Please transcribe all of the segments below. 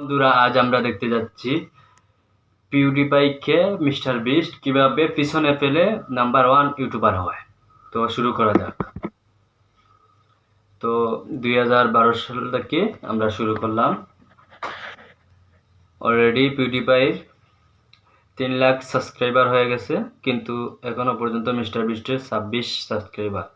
বন্ধুরা, আজ আমরা দেখতে যাচ্ছি পিউডিপাইকে মিস্টার বিস্ট কিভাবে পিছনে ফেলে নাম্বার 1 ইউটিউবার হয়। তো শুরু করা যাক। তো 2012 সাল থেকে আমরা শুরু করলাম। অলরেডি পিউডিপাইর 3 লাখ সাবস্ক্রাইবার হয়ে গেছে, কিন্তু এখনো পর্যন্ত মিস্টার বিস্টের 26 সাবস্ক্রাইবার।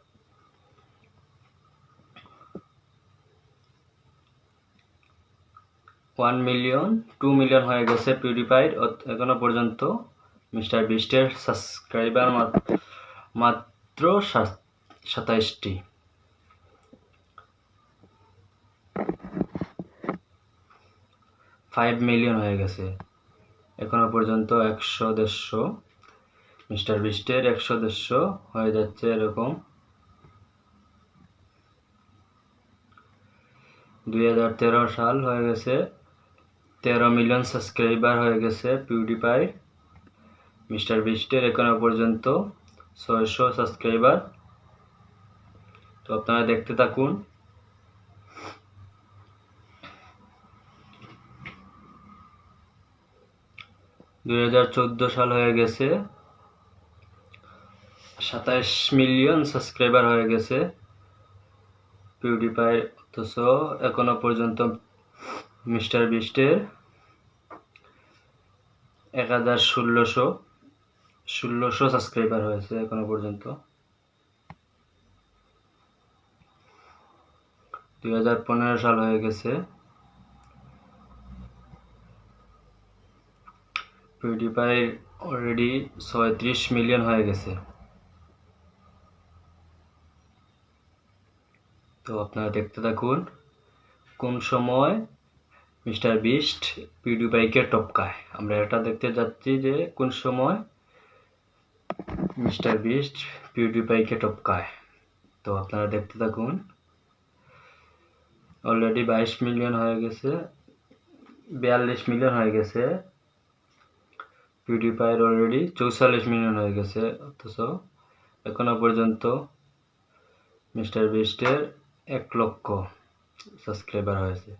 ওয়ান মিলিয়ন 2 মিলিয়ন হয়ে গেছে পিউডিপাইর। এখনো পর্যন্ত মিস্টার বিস্টের সাবস্ক্রাইবার মাত্র 27টি। 5 মিলিয়ন হয়ে গেছে এখনো পর্যন্ত। 100-150 মিস্টার বিস্টের 100-150 হয়ে যাচ্ছে এরকম। 2013 সাল হয়ে গেছে, 13 মিলিয়ন সাবস্ক্রাইবার হয়ে গেছে পিউডিপাই। মিস্টার বিস্টের এখনো পর্যন্ত 600 সাবস্ক্রাইবার। তো আপনারা দেখতে থাকুন। $2014 সাল হয়ে গেছে, 27 মিলিয়ন সাবস্ক্রাইবার হয়ে গেছে পিউডিপাই। অথচ এখনো পর্যন্ত মিস্টার বিস্টের 1600 সাবস্ক্রাইবার হয়েছে এখনো পর্যন্ত। 2015 সাল হয়ে গেছে, পিউডিপাই অলরেডি 36 মিলিয়ন হয়ে গেছে। তো আপনারা দেখতে থাকুন কোন সময় মিস্টার বিস্ট পিউডিপাইকে টপকায়। আমরা এটা দেখতে যাচ্ছি যে কোন সময় মিস্টার বিস্ট পিউডিপাইকে টপকায়। তো আপনারা দেখতে থাকুন। অলরেডি 22 মিলিয়ন হয়ে গেছে, 42 মিলিয়ন হয়ে গেছে। পিউডিপাইয়ের অলরেডি 44 মিলিয়ন হয়ে গেছে। অথচ এখনো পর্যন্ত মিস্টার বিস্টের 1 লক্ষ সাবস্ক্রাইবার হয়েছে।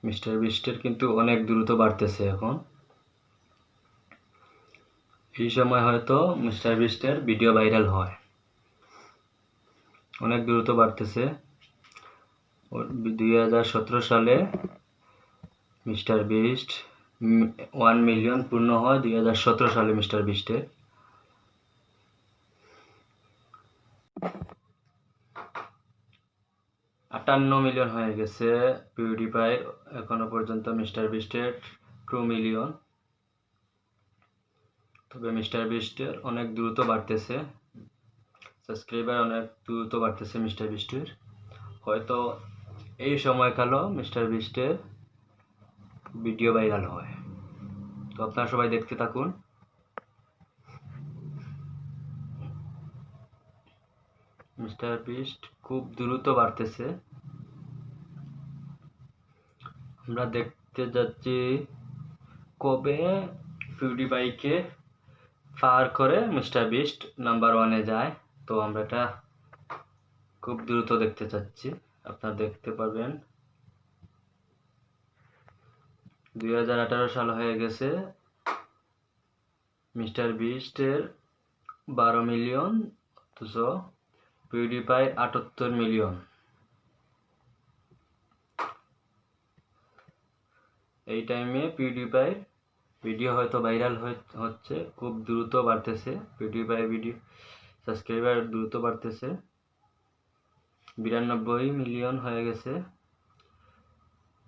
মিস্টার বিস্টের কিন্তু অনেক দ্রুত বাড়তেছে এখন। এই সময় হয়তো মিস্টার বিস্টের ভিডিও ভাইরাল হয়, অনেক দ্রুত বাড়তেছে। 2017 সালে মিস্টার বিস্ট 1 মিলিয়ন পূর্ণ হয় 2017 সালে মিস্টার বিস্টের। $58 মিলিয়ন হয়ে গেছে পিউডিপাই। এখনো পর্যন্ত মিস্টার বিস্টের 2 মিলিয়ন। তবে মিস্টার বিস্টের অনেক দ্রুত বাড়তেছে, সাবস্ক্রাইবার অনেক দ্রুত বাড়তেছে মিস্টার বিস্টের। হয়তো এই সময়কালও মিস্টার বিস্টের ভিডিও ভাইরাল হয়। তো আপনারা সবাই দেখতে থাকুন। মিস্টার বিস্ট খুব দ্রুত বাড়তেছে। আমরা দেখতে যাচ্ছি কবে পিউডিপাইকে পার করে মিস্টার বিস্ট নাম্বার 1-এ যায়। তো আমরা এটা খুব দ্রুত দেখতে চাচ্ছি, আপনারা দেখতে পারবেন। 2018 সাল হয়ে গেছে, মিস্টার বিস্টের 12 মিলিয়ন, অথচ পিউডিপাই 78 মিলিয়ন। এই টাইমে পিউডিপাই ভিডিও হয়তো ভাইরাল হচ্ছে, খুব দ্রুত বাড়তেছে পিউডিপাই ভিডিও সাবস্ক্রাইবার, দ্রুত বাড়তেছে। 92 মিলিয়ন হয়ে গেছে,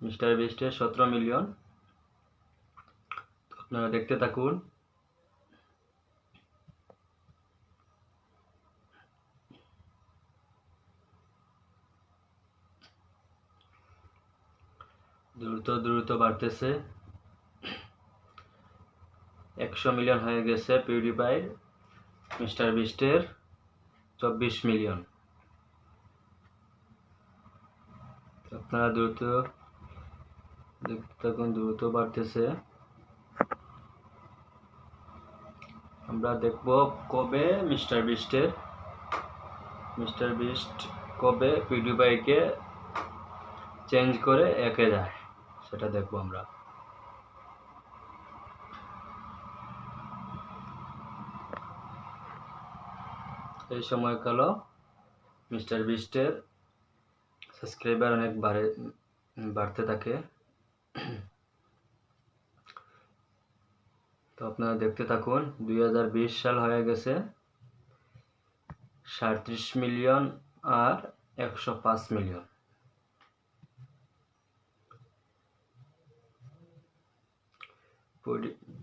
মিস্টার বিস্টের 17 মিলিয়ন। আপনারা দেখতে থাকুন। দ্রুত বাড়তেছে। 100 মিলিয়ন হয়ে গেছে পিউডিপাই। Mister বিস্টের 24 million. আপনারা দ্রুত দেখতে থাকুন, দ্রুত বাড়তেছে। আমরা দেখব কবে মিস্টার বিস্ট কবে পিউডিপাইকে চেঞ্জ করে একে যায়, সেটা দেখবো আমরা। এই সময়কালও মিস্টার বিস্টের সাবস্ক্রাইবার অনেক বাড়তে থাকে। তো আপনারা দেখতে থাকুন। 2020 সাল হয়ে গেছে 37 মিলিয়ন আর 105 মিলিয়ন।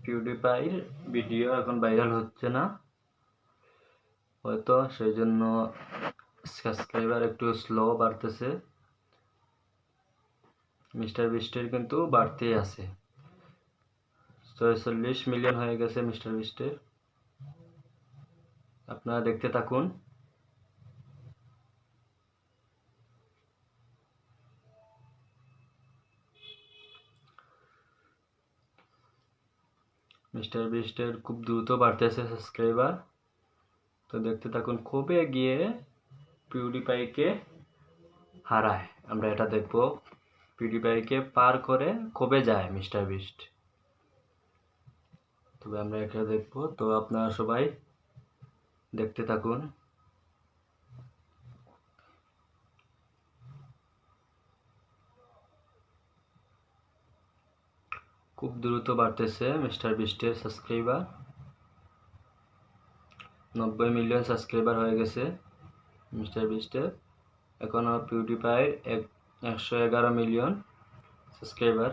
পিউডিপাইয়ের ভিডিও এখন ভাইরাল হচ্ছে না, হয়তো সেই জন্য সাবস্ক্রাইবার একটু স্লো বাড়তেছে। মিস্টার বিস্টের কিন্তু বাড়তেই আছে, 46 মিলিয়ন হয়ে গেছে মিস্টার বিস্টের। আপনারা দেখতে থাকুন। মিস্টার বিস্টের খুব দ্রুত বাড়তেছে সাবস্ক্রাইবার, তো দেখতে থাকুন কবে গিয়ে পিউডিপাইকে হারায়, আমরা এটা দেখব। পিউডিপাইকে পার করে কবে যায় মিস্টার বিস্ট, তবে আমরা এটা দেখব। তো আপনারা সবাই দেখতে থাকুন। খুব দ্রুত বাড়তেছে মিস্টার বিস্টের সাবস্ক্রাইবার, 90 মিলিয়ন সাবস্ক্রাইবার হয়ে গেছে মিস্টার বিস্টের। এখনও পিউডিপাইয়ের 111 মিলিয়ন সাবস্ক্রাইবার।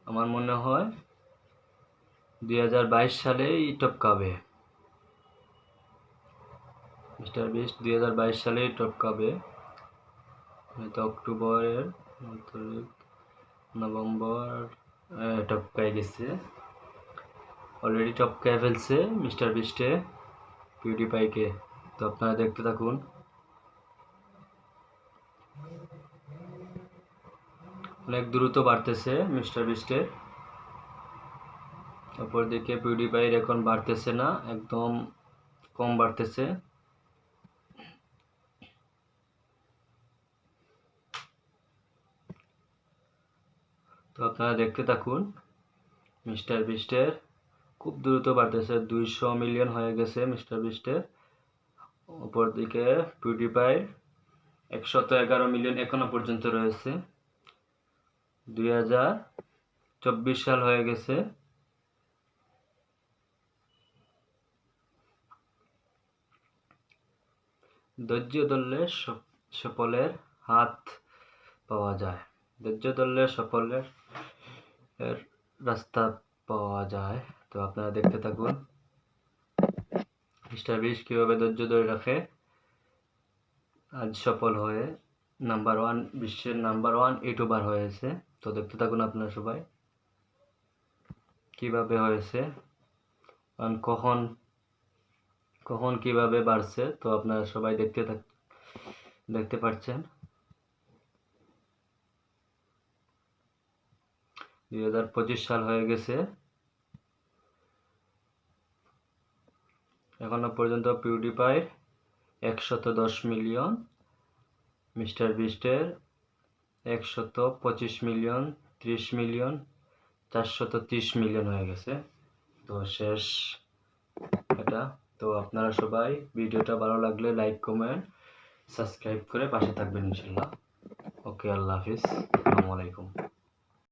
আমার মনে হয় 2022 সালেই টপকাবে মিস্টার বিস্ট, 2022 সালেই টপকাবে, হয়তো অক্টোবরের নভেম্বর টপকায় গেছে, অলরেডি টপকায় ফেলছে মিস্টার বিস্টে পিউডিপাইকে। তো আপনারা দেখতে থাকুন। অনেক দ্রুত বাড়তেছে মিস্টার বিস্টের, অপরদিকে পিউডিপাইয়ের এখন বাড়তেছে না, একদম কম বাড়তেছে। তো আপনারা দেখতে থাকুন। মিস্টার বিস্টের খুব দ্রুত বাড়তেছে, 200 মিলিয়ন হয়ে গেছে মিস্টার বিস্টের। অপরদিকে পিউডিপাইয়ের 111 মিলিয়ন এখনো পর্যন্ত রয়েছে। 2024 সাল হয়ে গেছে, ধৈর্য ধরলে সফলের হাত পাওয়া যায়, ধৈর্য ধরলে সফলের রাস্তা পাওয়া যায়। তো আপনারা দেখতে থাকুন মিস্টার বিস্ট কীভাবে ধৈর্য ধরে রাখে, আজ সফল হয়ে বিশ্বের নাম্বার 1 ইউটিউবার হয়েছে। তো দেখতে থাকুন আপনারা সবাই কিভাবে হয়েছে, কখন কিভাবে বাড়ছে। তো আপনারা সবাই দেখতে পাচ্ছেন। 2025 সাল হয়ে গেছে, এখনো পর্যন্ত পিউডিপাইয়ের 110 মিলিয়ন, মিস্টার বিস্টের 125 মিলিয়ন, 30 মিলিয়ন, 430 মিলিয়ন হয়ে গেছে। তো শেষ এটা। তো আপনারা সবাই ভিডিওটা ভালো লাগলে লাইক, কমেন্ট, সাবস্ক্রাইব করে পাশে থাকবেন ইনশাল্লাহ। ওকে, আল্লাহ হাফিজ, আসসালামু আলাইকুম।